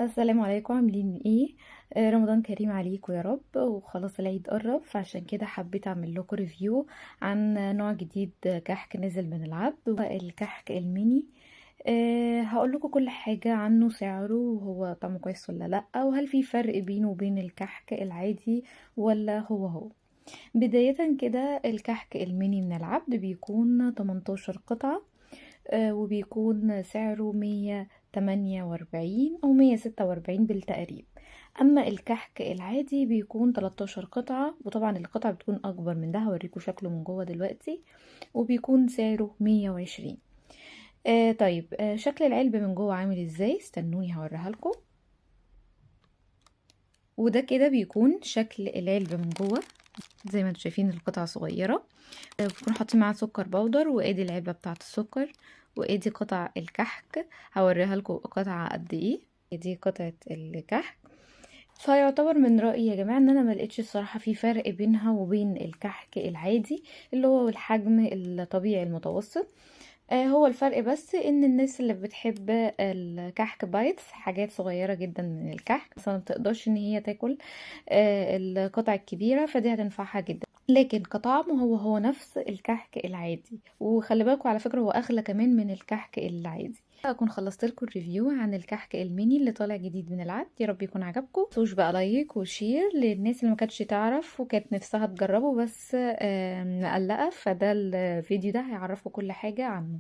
السلام عليكم، عاملين ايه؟ رمضان كريم عليكم يا رب. وخلاص العيد قرب، فعشان كده حبيت اعمل لكم ريفيو عن نوع جديد كحك نزل من العبد، وهو الكحك الميني. هقول لكم كل حاجة عنه، سعره وهو طعمه كويس ولا لا، وهل في فرق بينه وبين الكحك العادي ولا هو. بداية كده، الكحك الميني من العبد بيكون 18 قطعة، وبيكون سعره 148 أو 146 بالتقريب. أما الكحك العادي بيكون 13 قطعة، وطبعا القطعة بتكون أكبر من ده، هوريكم شكله من جوه دلوقتي. وبيكون سعره 120. طيب، شكل العلبة من جوه عامل ازاي؟ استنوني هوريها لكم. وده كده بيكون شكل العلبة من جوه. زي ما انتم شايفين القطعة صغيرة. بنكون حاطين معاه سكر بودر، وادي العلبة بتاعة السكر، وادي قطع الكحك. هوريها لكم قطعة قد ايه. دي قطعة الكحك. فيعتبر من رأيي يا جماعة ان انا ملقتش الصراحة في فرق بينها وبين الكحك العادي، اللي هو الحجم الطبيعي المتوسط. هو الفرق بس ان الناس اللي بتحب الكحك بايتس، حاجات صغيرة جدا من الكحك، بس ما بتقدرش ان هي تاكل القطع الكبيرة، فدي هتنفعها جدا. لكن كطعم هو نفس الكحك العادي، وخلي بالكوا على فكرة هو اغلى كمان من الكحك العادي. اكون خلصت لكم الريفيو عن الكحك الميني اللي طالع جديد من العد. يا رب يكون عجبكم. متنسوش بقى لايك وشير للناس اللي ما كانتش تعرف وكانت نفسها تجربه بس مقلقة، فده الفيديو ده هيعرفكم كل حاجة عنه.